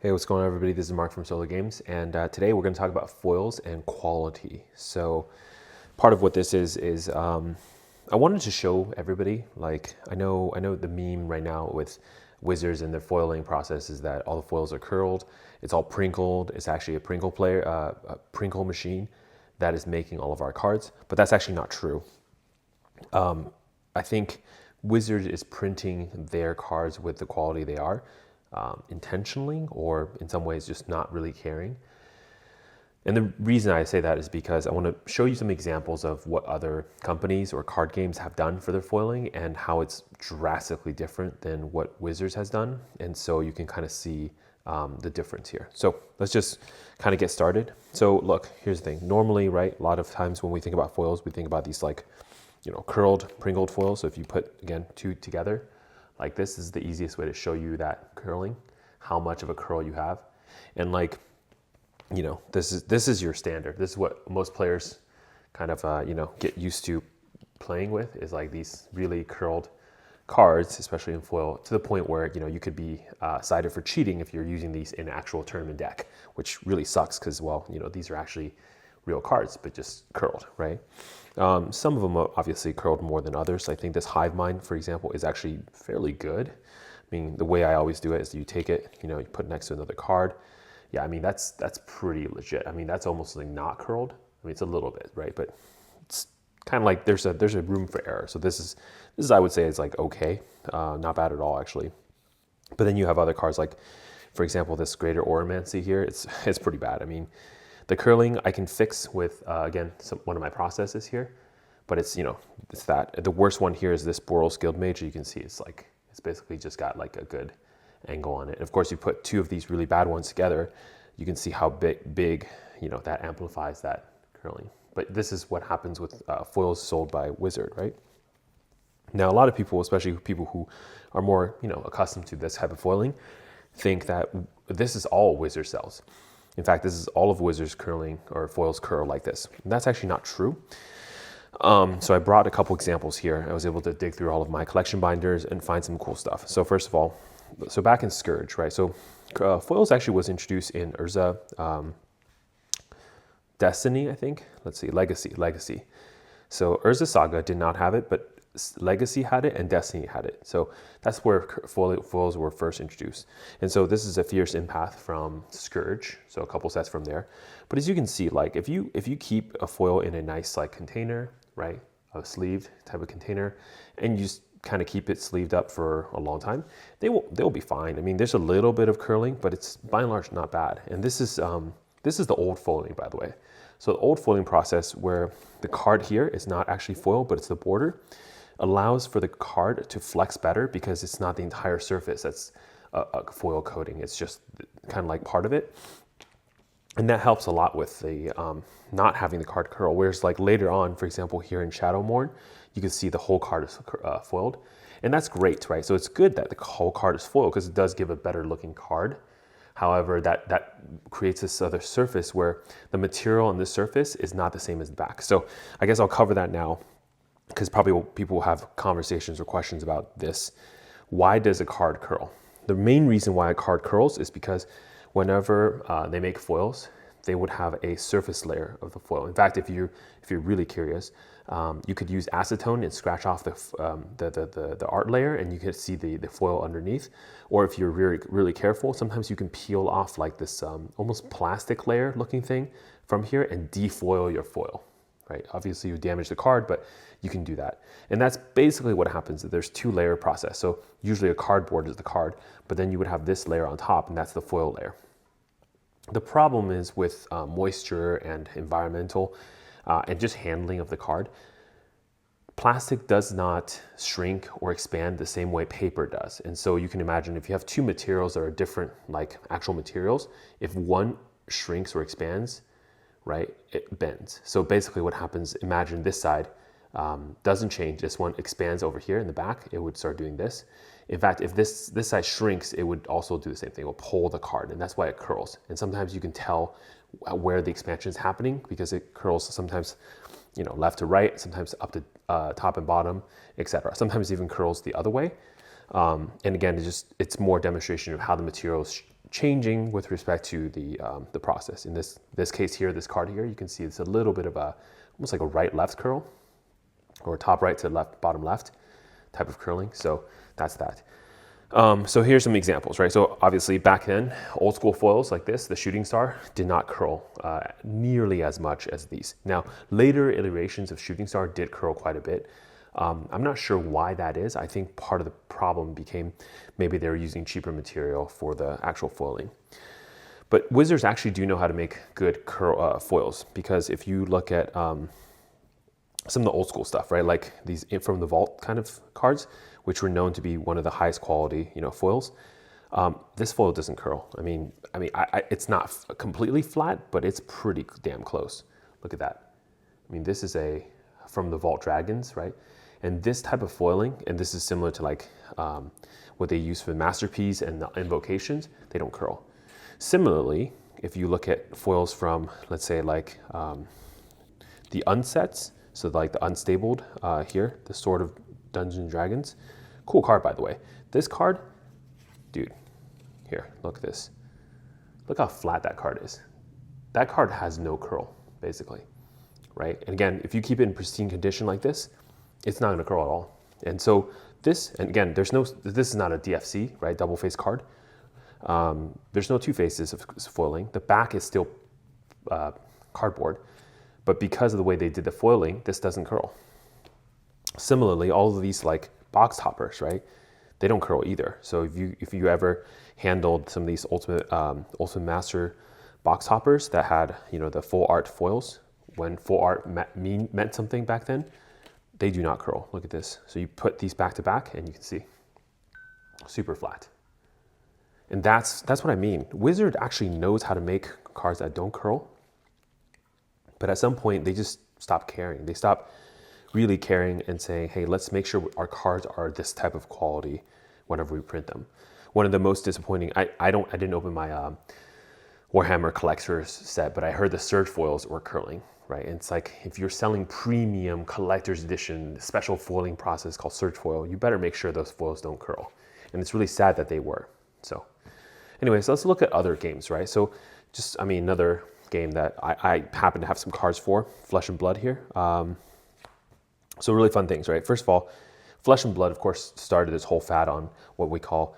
Hey, what's going on, everybody? This is Mark from Solo Games, and today we're going to talk about foils and quality. So, part of what this is I wanted to show everybody. Like, I know the meme right now with Wizards and their foiling process is that all the foils are curled. It's all prinkled. It's actually a prinkle machine that is making all of our cards, but that's actually not true. I think Wizards is printing their cards with the quality they are. Intentionally, or in some ways just not really caring. And the reason I say that is because I want to show you some examples of what other companies or card games have done for their foiling and how it's drastically different than what Wizards has done. And so you can kind of see the difference here. So let's just kind of get started. So look, here's the thing. Normally, right, a lot of times when we think about foils, we think about these curled, prinkled foils. So if you put, again, two together, like this is the easiest way to show you that curling, how much of a curl you have. And this is your standard. This is what most players kind of, get used to playing with, is like these really curled cards, especially in foil, to the point where, you could be cited for cheating if you're using these in an actual tournament deck, which really sucks because, well, these are actually real cards, but just curled, right? Some of them are obviously curled more than others. I think this Hive Mind, for example, is actually fairly good. I mean, the way I always do it is you take it, you put it next to another card. Yeah, I mean, that's pretty legit. I mean, that's almost like not curled. I mean, it's a little bit, right? But it's kind of like there's a room for error. So this is I would say is like okay, not bad at all actually. But then you have other cards like, for example, this Greater Oromancy here. It's pretty bad. I mean, the curling I can fix with, again, one of my processes here, but it's that. The worst one here is this Boros Guildmage. You can see it's basically just got like a good angle on it. And of course, you put two of these really bad ones together, you can see how big that amplifies that curling. But this is what happens with foils sold by Wizard, right? Now, a lot of people, especially people who are more, accustomed to this type of foiling, think that this is all Wizard sells. In fact, this is all of Wizards curling or foils curl like this. And that's actually not true. So I brought a couple examples here. I was able to dig through all of my collection binders and find some cool stuff. So first of all, so back in Scourge, right? So foils actually was introduced in Urza Destiny, I think. Let's see, Legacy. So Urza Saga did not have it, but Legacy had it and Destiny had it. So that's where foils were first introduced. And so this is a Fierce Empath from Scourge, so a couple sets from there. But as you can see, like if you keep a foil in a nice like container, right, a sleeved type of container, and you just kind of keep it sleeved up for a long time, they'll be fine. I mean, there's a little bit of curling, but it's by and large not bad. And this is the old foiling, by the way. So the old foiling process, where the card here is not actually foil, but it's the border, allows for the card to flex better because it's not the entire surface that's a foil coating. It's just kind of like part of it. And that helps a lot with the not having the card curl. Whereas like later on, for example, here in Shadowmourn, you can see the whole card is foiled. And that's great, right? So it's good that the whole card is foiled because it does give a better looking card. However, that creates this other surface where the material on this surface is not the same as the back. So I guess I'll cover that now, because probably people will have conversations or questions about this. Why does a card curl? The main reason why a card curls is because whenever they make foils, they would have a surface layer of the foil. In fact, if you're really curious, you could use acetone and scratch off the art layer, and you can see the foil underneath. Or if you're really careful, sometimes you can peel off like this almost plastic layer looking thing from here and defoil your foil. Right? Obviously you damage the card, but you can do that. And that's basically what happens. There's two-layer process. So usually a cardboard is the card, but then you would have this layer on top, and that's the foil layer. The problem is with moisture and environmental and just handling of the card. Plastic does not shrink or expand the same way paper does. And so you can imagine if you have two materials that are different, like actual materials, if one shrinks or expands, right, it bends. So basically what happens, imagine this side doesn't change. This one expands over here in the back, it would start doing this. In fact, if this side shrinks, it would also do the same thing. It will pull the card, and that's why it curls. And sometimes you can tell where the expansion is happening because it curls sometimes, left to right, sometimes up to top and bottom, etc. Sometimes even curls the other way. And again, it's more demonstration of how the materials changing with respect to the process. In this case here, this card here, you can see it's a little bit of a, almost like a right-left curl, or top right to left, bottom left type of curling. So that's that. So here's some examples, right? So obviously back then, old school foils like this, the shooting star, did not curl nearly as much as these. Now, later iterations of shooting star did curl quite a bit. I'm not sure why that is. I think part of the problem became maybe they were using cheaper material for the actual foiling. But Wizards actually do know how to make good foils, because if you look at some of the old school stuff, right? Like these from the vault kind of cards, which were known to be one of the highest quality, foils. This foil doesn't curl. I mean, it's not completely flat, but it's pretty damn close. Look at that. I mean, this is from the Vault Dragons, right? And this type of foiling, and this is similar to like what they use for the Masterpiece and the Invocations, they don't curl. Similarly, if you look at foils from, let's say like the unsets, so like the unstabled here, the Sword of Dungeons and Dragons. Cool card, by the way. This card, dude, here, look at this. Look how flat that card is. That card has no curl, basically, right? And again, if you keep it in pristine condition like this, it's not gonna curl at all. And so this, and again, this is not a DFC, right? Double face card. There's no two faces of foiling. The back is still cardboard, but because of the way they did the foiling, this doesn't curl. Similarly, all of these like box toppers, right? They don't curl either. So if you ever handled some of these Ultimate Master box toppers that had the full art foils, when full art meant something back then, they do not curl. Look at this. So you put these back to back, and you can see super flat. And that's what I mean. Wizard actually knows how to make cards that don't curl, but at some point they just stop caring. They stop really caring and saying, hey, let's make sure our cards are this type of quality whenever we print them. One of the most disappointing, I didn't open my Warhammer Collector's set, but I heard the Surge foils were curling, right? And it's like, if you're selling premium collector's edition, special foiling process called Surge foil, you better make sure those foils don't curl. And it's really sad that they were. So anyways, let's look at other games, right? So another game that I happen to have some cards for, Flesh and Blood here. So really fun things, right? First of all, Flesh and Blood, of course, started this whole fad on what we call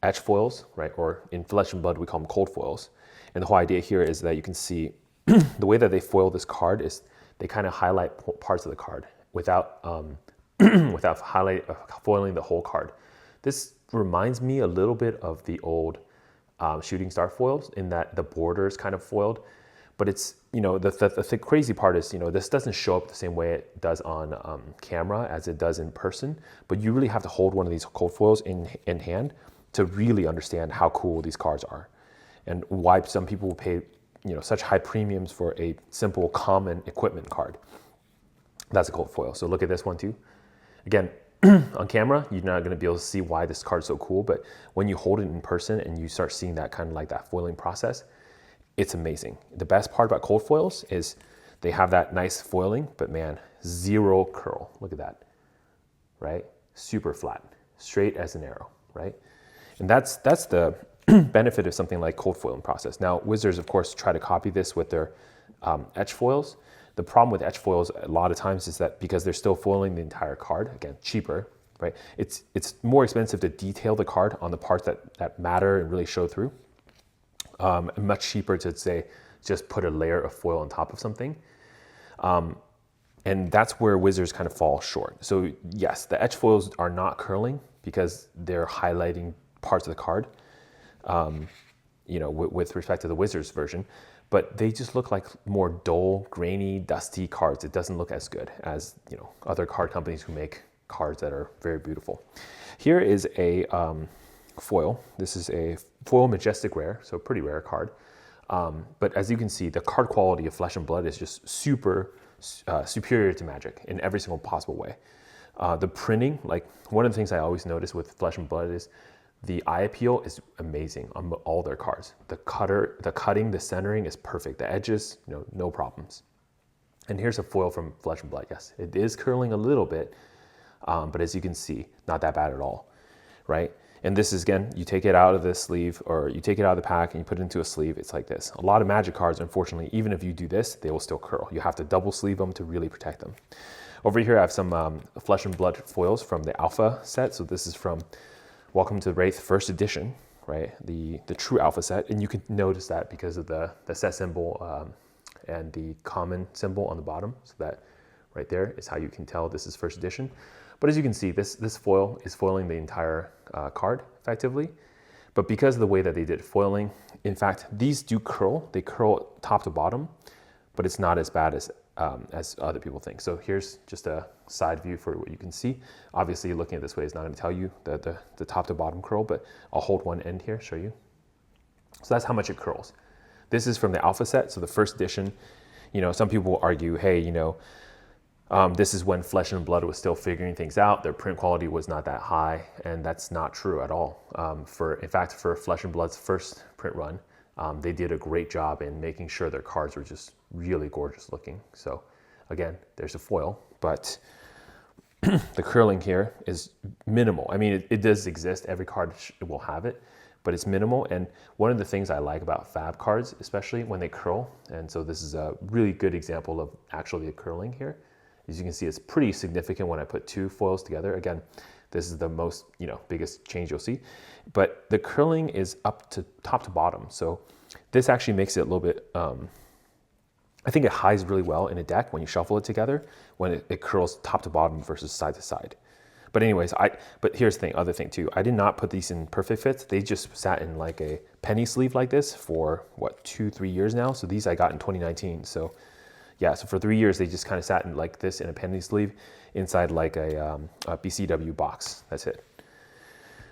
etch foils, right? Or in Flesh and Blood, we call them cold foils. And the whole idea here is that you can see the way that they foil this card is they kind of highlight parts of the card without foiling the whole card. This reminds me a little bit of the old shooting star foils in that the border is kind of foiled. But it's, the crazy part is, this doesn't show up the same way it does on camera as it does in person. But you really have to hold one of these cold foils in hand to really understand how cool these cards are, and why some people will pay, such high premiums for a simple common equipment card. That's a cold foil. So look at this one too. Again, on camera, you're not going to be able to see why this card's so cool. But when you hold it in person and you start seeing that kind of like that foiling process, it's amazing. The best part about cold foils is they have that nice foiling, but man, zero curl. Look at that, right? Super flat, straight as an arrow, right? And that's the benefit of something like cold foiling process. Now, Wizards, of course, try to copy this with their etch foils. The problem with etch foils a lot of times is that because they're still foiling the entire card, again, cheaper, right? It's more expensive to detail the card on the parts that matter and really show through. Much cheaper to say, just put a layer of foil on top of something. And that's where Wizards kind of fall short. So yes, the etch foils are not curling because they're highlighting parts of the card, with respect to the Wizards version, but they just look like more dull, grainy, dusty cards. It doesn't look as good as, other card companies who make cards that are very beautiful. Here is a foil. This is a foil Majestic Rare, so a pretty rare card. But as you can see, the card quality of Flesh and Blood is just super superior to Magic in every single possible way. The printing, like one of the things I always notice with Flesh and Blood is the eye appeal is amazing on all their cards. The cutting, the centering is perfect. The edges, no problems. And here's a foil from Flesh and Blood. Yes, it is curling a little bit, but as you can see, not that bad at all, right? And this is, again, you take it out of the sleeve, or you take it out of the pack and you put it into a sleeve, it's like this. A lot of Magic cards, unfortunately, even if you do this, they will still curl. You have to double sleeve them to really protect them. Over here, I have some Flesh and Blood foils from the Alpha set. So this is from Welcome to Wraith First Edition, right? The true Alpha set. And you can notice that because of the set symbol and the common symbol on the bottom. So that right there is how you can tell this is First Edition. But as you can see, this foil is foiling the entire card effectively. But because of the way that they did foiling, in fact, these do curl. They curl top to bottom, but it's not as bad as other people think. So here's just a side view for what you can see. Obviously, looking at this way is not going to tell you the top to bottom curl, but I'll hold one end here, show you. So that's how much it curls. This is from the Alpha set, so the First Edition. You know, some people will argue, hey, you know, this is when Flesh and Blood was still figuring things out. Their print quality was not that high, and that's not true at all. In fact, for Flesh and Blood's first print run, they did a great job in making sure their cards were just really gorgeous looking. So again, there's a foil, but the curling here is minimal. I mean, it does exist. Every card will have it, but it's minimal. And one of the things I like about fab cards, especially when they curl, and so this is a really good example of actually the curling here. As you can see, it's pretty significant when I put two foils together. Again, this is the most, biggest change you'll see. But the curling is up to top to bottom. So this actually makes it a little bit, I think it hides really well in a deck when you shuffle it together, when it curls top to bottom versus side to side. But anyways, but here's the other thing too. I did not put these in perfect fits. They just sat in like a penny sleeve like this for what, 2-3 years now. So these I got in 2019. So yeah, so for 3 years, they just kind of sat in like this in a penny sleeve inside like a BCW box. That's it.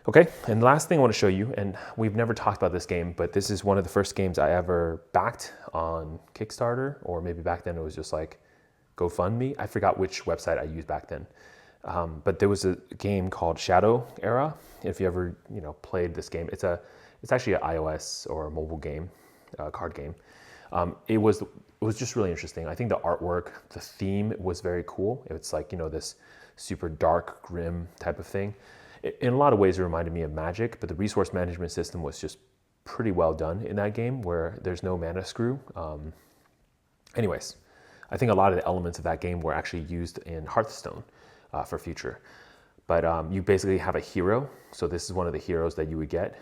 Okay, and the last thing I want to show you, and we've never talked about this game, but this is one of the first games I ever backed on Kickstarter, or maybe back then it was just like GoFundMe. I forgot which website I used back then. But there was a game called ShadowEra. If you ever played this game, it's actually an iOS or a mobile game, card game. It was just really interesting. I think the artwork, the theme was very cool. It's like, this super dark, grim type of thing. In a lot of ways, it reminded me of Magic, but the resource management system was just pretty well done in that game where there's no mana screw. Anyways, I think a lot of the elements of that game were actually used in Hearthstone for future. But you basically have a hero. So this is one of the heroes that you would get.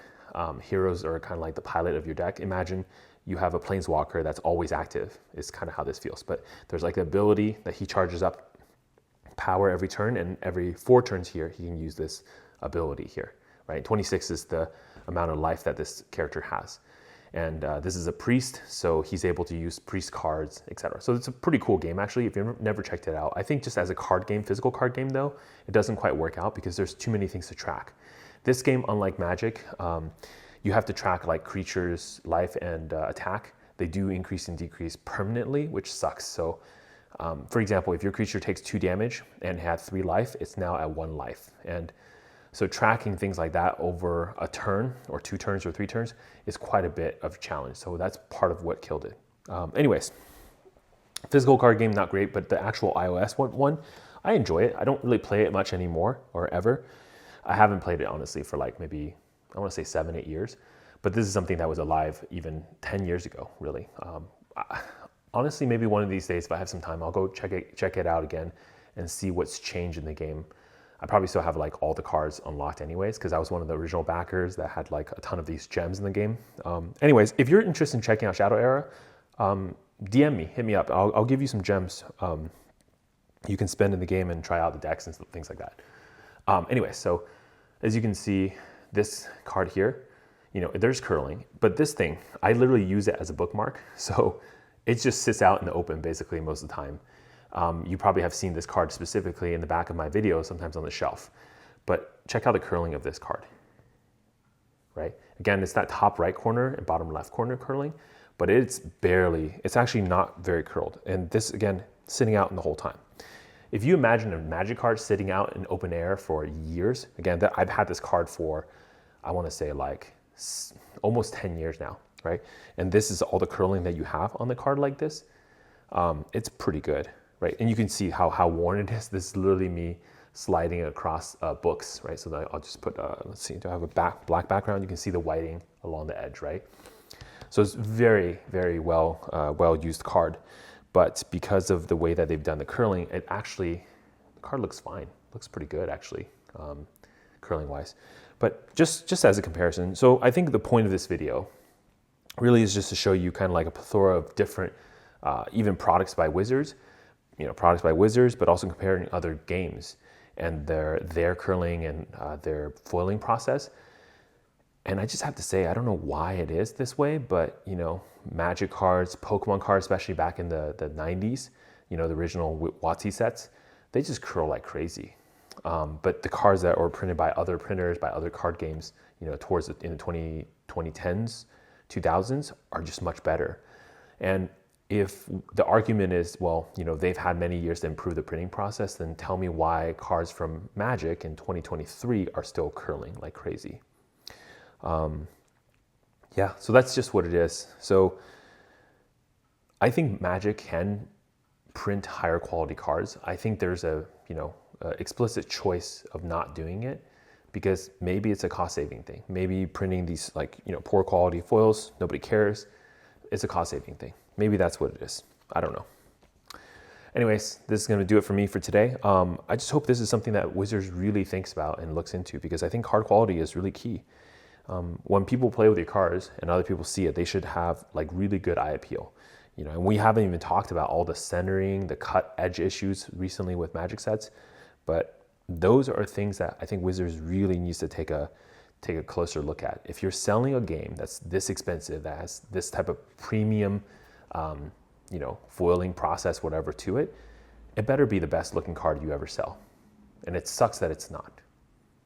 Heroes are kind of like the pilot of your deck. Imagine you have a planeswalker that's always active, is kind of how this feels. But there's like the ability that he charges up power every turn, and every 4 turns here, he can use this ability here, right? 26 is the amount of life that this character has. And this is a priest, so he's able to use priest cards, etc. So it's a pretty cool game, actually, if you've never checked it out. I think just as a card game, physical card game, though, it doesn't quite work out because there's too many things to track. This game, unlike Magic, you have to track like creatures' life and attack. They do increase and decrease permanently, which sucks. So for example, if your creature takes 2 damage and had 3 life, it's now at 1 life. And so tracking things like that over a turn or 2 turns or 3 turns is quite a bit of a challenge. So that's part of what killed it. Anyways, physical card game, not great, but the actual iOS one, I enjoy it. I don't really play it much anymore or ever. I haven't played it honestly for like maybe, I want to say 7-8 years, but this is something that was alive even 10 years ago, really. Honestly, maybe one of these days, if I have some time, I'll go check it out again and see what's changed in the game. I probably still have like all the cards unlocked anyways, because I was one of the original backers that had like a ton of these gems in the game. Anyways, if you're interested in checking out ShadowEra, DM me, hit me up. I'll give you some gems you can spend in the game and try out the decks and things like that. Anyways, so as you can see, this card here, there's curling, but this thing, I literally use it as a bookmark. So it just sits out in the open basically most of the time. You probably have seen this card specifically in the back of my video, sometimes on the shelf. But check out the curling of this card, right? Again, it's that top right corner and bottom left corner curling, but it's actually not very curled. And this, again, sitting out in the whole time. If you imagine a Magic card sitting out in open air for years, again, I've had this card for, I want to say like almost 10 years now, right? And this is all the curling that you have on the card like this. It's pretty good, right? And you can see how worn it is. This is literally me sliding across books, right? So that I'll just put, let's see, do I have a black background? You can see the whiting along the edge, right? So it's very, very well used card. But because of the way that they've done the curling, the card looks fine. Looks pretty good, actually, curling wise. But just as a comparison, so I think the point of this video really is just to show you kind of like a plethora of different, even products by Wizards, but also comparing other games and their curling and their foiling process. And I just have to say, I don't know why it is this way, but Magic cards, Pokemon cards, especially back in the 90s, the original WotC sets, they just curl like crazy. But the cards that were printed by other printers, by other card games, towards in the 2010s, 2000s, are just much better. And if the argument is, well, they've had many years to improve the printing process, then tell me why cards from Magic in 2023 are still curling like crazy. Yeah, so that's just what it is. So I think Magic can print higher quality cards. I think there's a explicit choice of not doing it because maybe it's a cost saving thing. Maybe printing these poor quality foils, nobody cares. It's a cost saving thing. Maybe that's what it is. I don't know. Anyways, this is going to do it for me for today. I just hope this is something that Wizards really thinks about and looks into because I think card quality is really key. When people play with your cards and other people see it, they should have really good eye appeal. And we haven't even talked about all the centering, the cut edge issues recently with Magic sets, but those are things that I think Wizards really needs to take a closer look at. If you're selling a game that's this expensive, that has this type of premium, foiling process, whatever to it, it better be the best looking card you ever sell. And it sucks that it's not.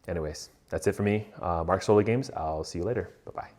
Anyways, that's it for me. Mark Solar Games. I'll see you later. Bye-bye.